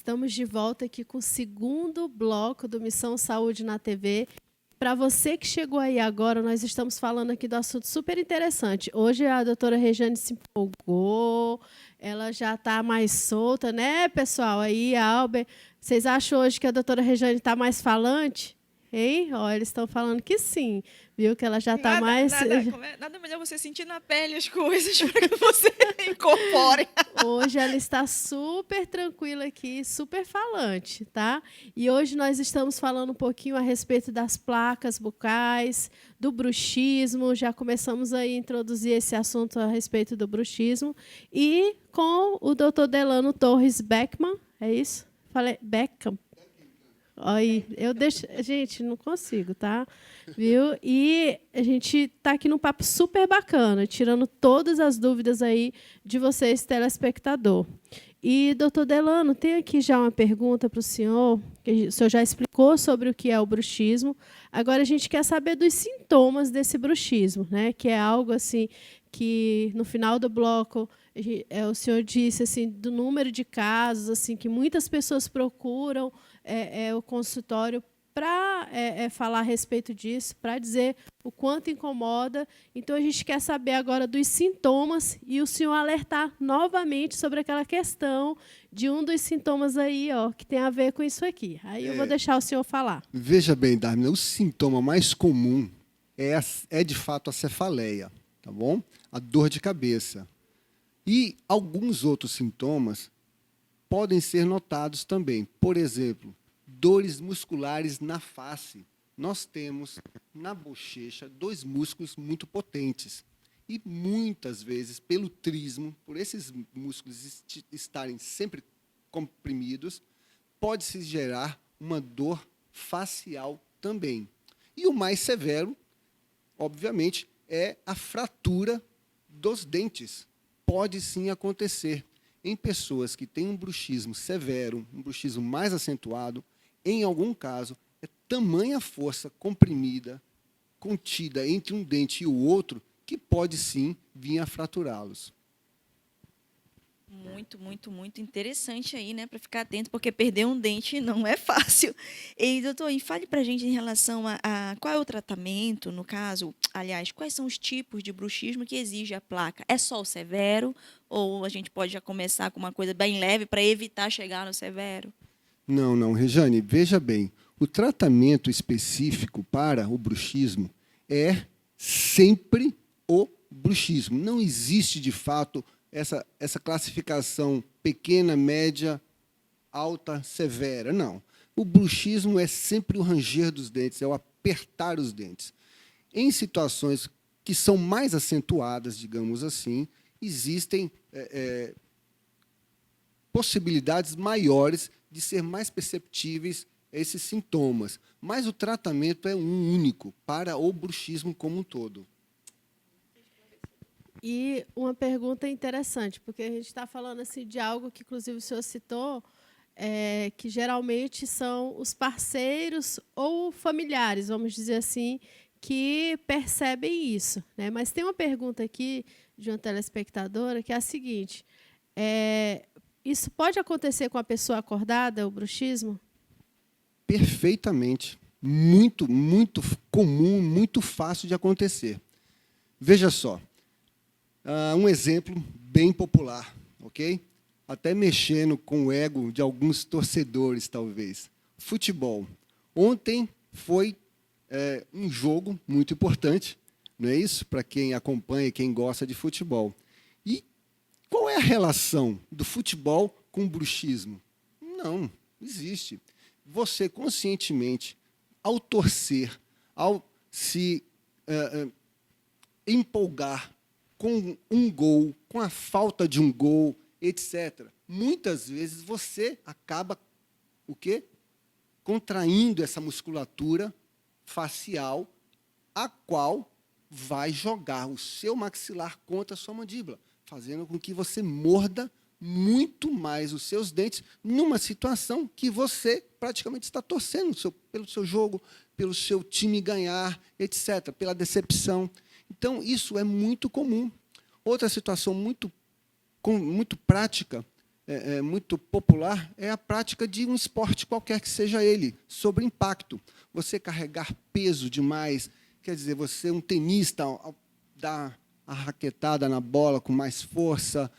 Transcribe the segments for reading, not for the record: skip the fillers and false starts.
Estamos de volta aqui com o segundo bloco do Missão Saúde na TV. Para você que chegou aí agora, nós estamos falando aqui do assunto super interessante. Hoje a doutora Rejane se empolgou, ela já está mais solta, né, pessoal? Aí, Albert, vocês acham hoje que a doutora Rejane está mais falante? Hein? Ó, eles estão falando que sim, viu? Que ela já está mais... Nada melhor você sentir na pele as coisas para que você incorpore. Hoje ela está super tranquila aqui, super falante, tá? E hoje nós estamos falando um pouquinho a respeito das placas bucais, do bruxismo. Já começamos a introduzir esse assunto a respeito do bruxismo. E com o Dr. Delano Torres Beckman, é isso? Falei Beckham. Aí, eu deixo, gente, não consigo, tá? Viu? E a gente está aqui num papo super bacana, tirando todas as dúvidas aí de vocês, telespectador. E, doutor Delano, tem aqui já uma pergunta para o senhor, que o senhor já explicou sobre o que é o bruxismo. Agora a gente quer saber dos sintomas desse bruxismo, né? Que é algo assim que no final do bloco o senhor disse assim do número de casos assim que muitas pessoas procuram o consultório para falar a respeito disso, para dizer o quanto incomoda. Então, a gente quer saber agora dos sintomas e o senhor alertar novamente sobre aquela questão de um dos sintomas aí, ó, que tem a ver com isso aqui. Aí eu vou deixar o senhor falar. Veja bem, Darmina, o sintoma mais comum é de fato a cefaleia, tá bom? A dor de cabeça. E alguns outros sintomas podem ser notados também. Por exemplo, dores musculares na face. Nós temos na bochecha 2 músculos muito potentes. E muitas vezes, pelo trismo, por esses músculos estarem sempre comprimidos, pode-se gerar uma dor facial também. E o mais severo, obviamente, é a fratura dos dentes. Pode sim acontecer em pessoas que têm um bruxismo severo, um bruxismo mais acentuado. Em algum caso, é tamanha força comprimida, contida entre um dente e o outro, que pode sim vir a fraturá-los. Muito, muito, muito interessante aí, né, para ficar atento, porque perder um dente não é fácil. E, doutor, fale para a gente em relação a qual é o tratamento, no caso, aliás, quais são os tipos de bruxismo que exige a placa? É só o severo ou a gente pode já começar com uma coisa bem leve para evitar chegar no severo? Não, Rejane, veja bem, o tratamento específico para o bruxismo é sempre o bruxismo. Não existe, de fato, essa classificação pequena, média, alta, severa. Não. O bruxismo é sempre o ranger dos dentes, é o apertar os dentes. Em situações que são mais acentuadas, digamos assim, existem possibilidades maiores de ser mais perceptíveis esses sintomas. Mas o tratamento é um único para o bruxismo como um todo. E uma pergunta interessante, porque a gente está falando assim, de algo que, inclusive, o senhor citou, que geralmente são os parceiros ou familiares, vamos dizer assim, que percebem isso, né? Mas tem uma pergunta aqui de uma telespectadora que é a seguinte: isso pode acontecer com a pessoa acordada, o bruxismo? Perfeitamente. Muito, muito comum, muito fácil de acontecer. Veja só. Um exemplo bem popular, ok? Até mexendo com o ego de alguns torcedores, talvez. Futebol. Ontem foi um jogo muito importante, não é isso? Para quem acompanha, quem gosta de futebol. E qual é a relação do futebol com o bruxismo? Não existe. Você, conscientemente, ao torcer, ao se empolgar com um gol, com a falta de um gol, etc. Muitas vezes você acaba o quê? Contraindo essa musculatura facial, a qual vai jogar o seu maxilar contra a sua mandíbula, fazendo com que você morda muito mais os seus dentes numa situação que você praticamente está torcendo pelo seu jogo, pelo seu time ganhar, etc., pela decepção. Então, isso é muito comum. Outra situação muito prática muito popular é a prática de um esporte qualquer que seja ele, sobre impacto. Você carregar peso demais, quer dizer, você, um tenista, ao dar a raquetada na bola com mais força,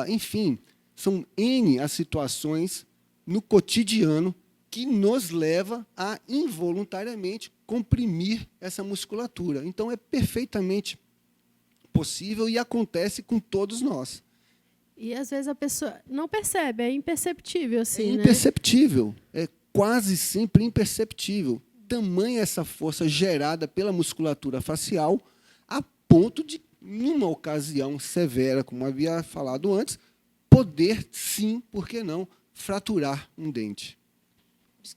enfim, são N as situações no cotidiano que nos leva a, involuntariamente, comprimir essa musculatura. Então, é perfeitamente possível e acontece com todos nós. E, às vezes, a pessoa não percebe, é imperceptível, assim, É né? imperceptível, é quase sempre imperceptível. Tamanha essa força gerada pela musculatura facial, a ponto de, numa ocasião severa, como havia falado antes, poder, sim, por que não, fraturar um dente.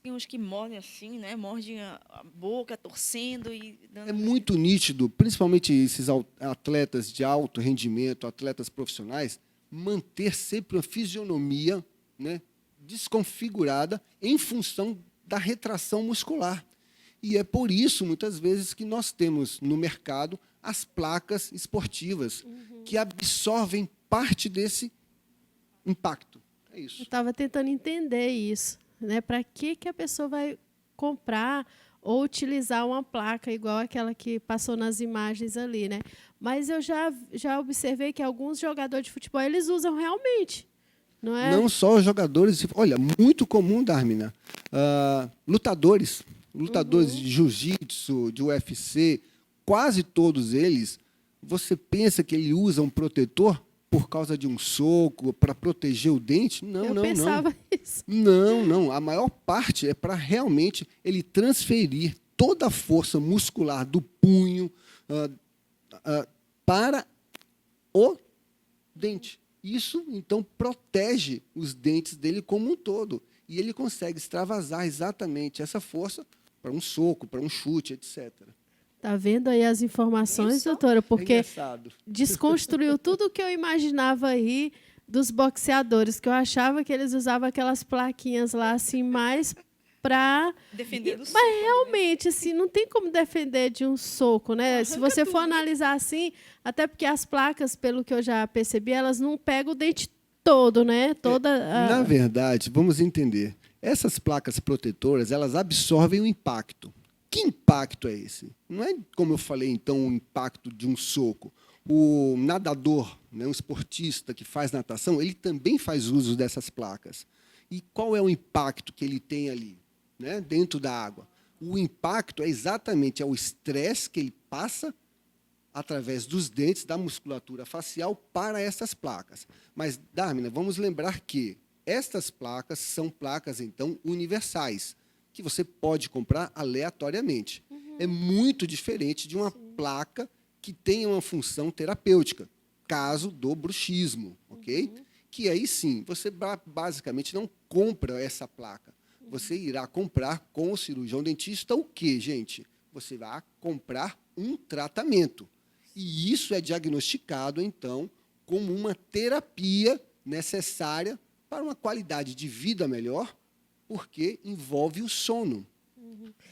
Tem uns que mordem assim, né? Mordem a boca, torcendo e dando... É muito nítido, principalmente esses atletas de alto rendimento, atletas profissionais, manter sempre uma fisionomia, né, desconfigurada em função da retração muscular. E é por isso, muitas vezes, que nós temos no mercado as placas esportivas, que absorvem parte desse impacto. É Eu isso. estava tentando entender isso, né? Para que a pessoa vai comprar ou utilizar uma placa igual aquela que passou nas imagens ali, né? Mas eu já observei que alguns jogadores de futebol eles usam realmente, não é? Não só os jogadores, olha, muito comum, Dharmina, lutadores de jiu-jitsu, de UFC, quase todos eles, você pensa que ele usa um protetor por causa de um soco, para proteger o dente? Não, Eu não, pensava isso. não. Não. A maior parte é para realmente ele transferir toda a força muscular do punho para o dente. Isso, então, protege os dentes dele como um todo. E ele consegue extravasar exatamente essa força para um soco, para um chute, etc. Tá vendo aí as informações, Isso. doutora? Porque engraçado. desconstruiu tudo o que eu imaginava aí dos boxeadores, que eu achava que eles usavam aquelas plaquinhas lá, assim, mais para... Defender do soco, Mas realmente, assim, não tem como defender de um soco, né? Se você for analisar assim, até porque as placas, pelo que eu já percebi, elas não pegam o dente todo, né? Na verdade, vamos entender. Essas placas protetoras, elas absorvem o impacto. Que impacto é esse? Não é, como eu falei, então, o impacto de um soco. O nadador, né, um esportista que faz natação, ele também faz uso dessas placas. E qual é o impacto que ele tem ali, né, dentro da água? O impacto é exatamente o estresse que ele passa através dos dentes, da musculatura facial, para essas placas. Mas, Dharmina, vamos lembrar que estas placas são placas, então, universais, que você pode comprar aleatoriamente. É muito diferente de uma placa que tenha uma função terapêutica, caso do bruxismo, ok? Que aí sim, você basicamente não compra essa placa. Você irá comprar com o cirurgião dentista o quê, gente? Você vai comprar um tratamento. E isso é diagnosticado, então, como uma terapia necessária para uma qualidade de vida melhor, porque envolve o sono.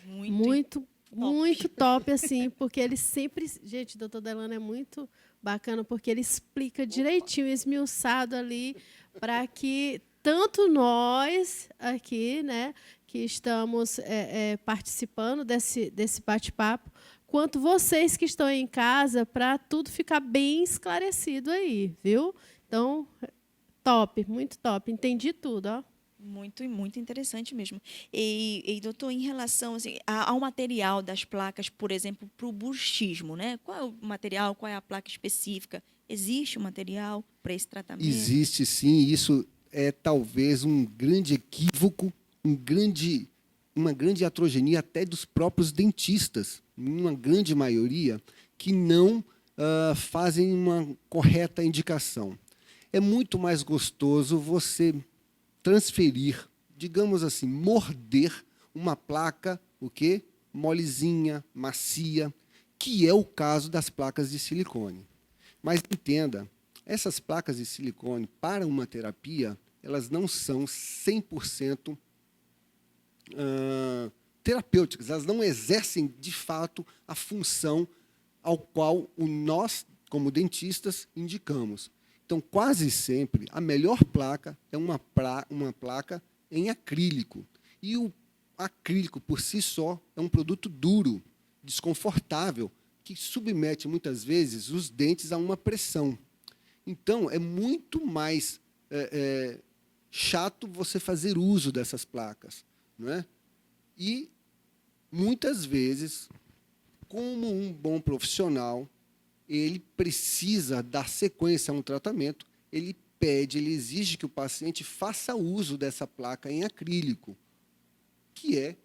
Muito top, assim, porque ele sempre... Gente, o doutor Delano é muito bacana, porque ele explica direitinho, esmiuçado ali, para que tanto nós aqui, né, que estamos participando desse bate-papo, quanto vocês que estão em casa, para tudo ficar bem esclarecido aí, viu? Então, top, muito top. Entendi tudo, ó. Muito e muito interessante mesmo. E doutor, em relação assim, ao material das placas, por exemplo, para o bruxismo, né? Qual é o material, qual é a placa específica? Existe um material para esse tratamento? Existe, sim. Isso é talvez um grande equívoco, uma grande atrogenia até dos próprios dentistas, uma grande maioria, que não fazem uma correta indicação. É muito mais gostoso você transferir, digamos assim, morder uma placa, o quê? Molezinha, macia, que é o caso das placas de silicone. Mas entenda, essas placas de silicone, para uma terapia, elas não são 100% terapêuticas, elas não exercem, de fato, a função ao qual nós, como dentistas, indicamos. Então, quase sempre, a melhor placa é uma placa em acrílico. E o acrílico, por si só, é um produto duro, desconfortável, que submete, muitas vezes, os dentes a uma pressão. Então, é muito mais chato você fazer uso dessas placas, não é? E, muitas vezes, como um bom profissional, ele precisa dar sequência a um tratamento, ele exige que o paciente faça uso dessa placa em acrílico, que é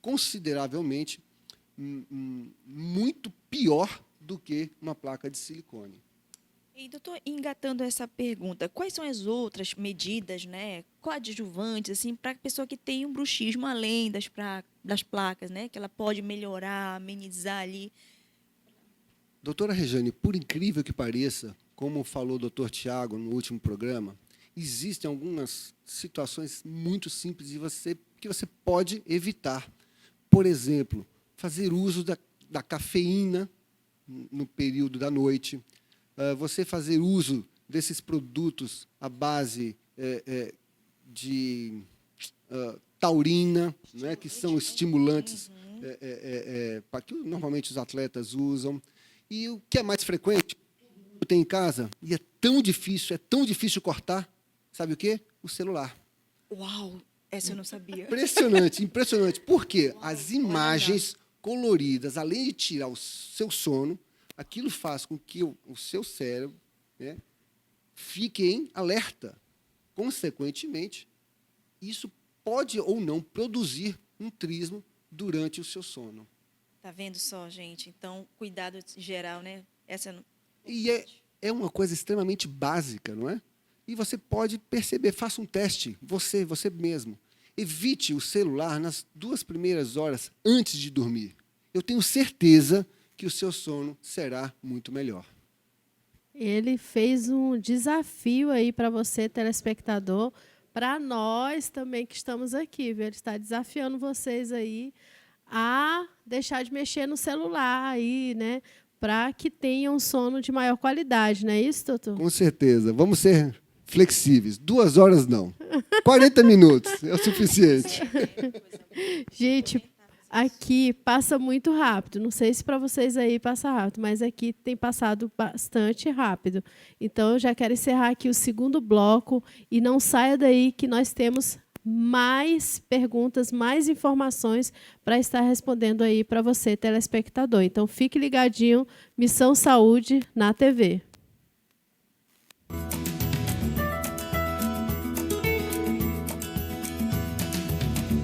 consideravelmente muito pior do que uma placa de silicone. E, doutor, engatando essa pergunta, quais são as outras medidas, né, coadjuvantes, assim, para a pessoa que tem um bruxismo além das placas, né, que ela pode melhorar, amenizar ali? Doutora Rejane, por incrível que pareça, como falou o doutor Tiago no último programa, existem algumas situações muito simples que você pode evitar. Por exemplo, fazer uso da cafeína no período da noite, você fazer uso desses produtos à base de taurina, né, que são estimulantes que normalmente os atletas usam. E o que é mais frequente, tem em casa, e é tão difícil cortar, sabe o quê? O celular. Uau, essa eu não sabia. Impressionante, impressionante. Por quê? As imagens coloridas, além de tirar o seu sono, aquilo faz com que o seu cérebro, né, fique em alerta. Consequentemente, isso pode ou não produzir um trismo durante o seu sono. Tá vendo só, gente? Então, cuidado geral, né? E é uma coisa extremamente básica, não é? E você pode perceber, faça um teste, você mesmo. Evite o celular nas 2 primeiras horas antes de dormir. Eu tenho certeza que o seu sono será muito melhor. Ele fez um desafio aí para você, telespectador, para nós também que estamos aqui, viu? Ele está desafiando vocês aí a deixar de mexer no celular aí, né? Para que tenham um sono de maior qualidade, não é isso, doutor? Com certeza. Vamos ser flexíveis. 2 horas não. 40 minutos é o suficiente. Gente, aqui passa muito rápido. Não sei se para vocês aí passa rápido, mas aqui tem passado bastante rápido. Então, eu já quero encerrar aqui o segundo bloco e não saia daí que nós temos mais perguntas, mais informações para estar respondendo aí para você, telespectador. Então, fique ligadinho, Missão Saúde na TV.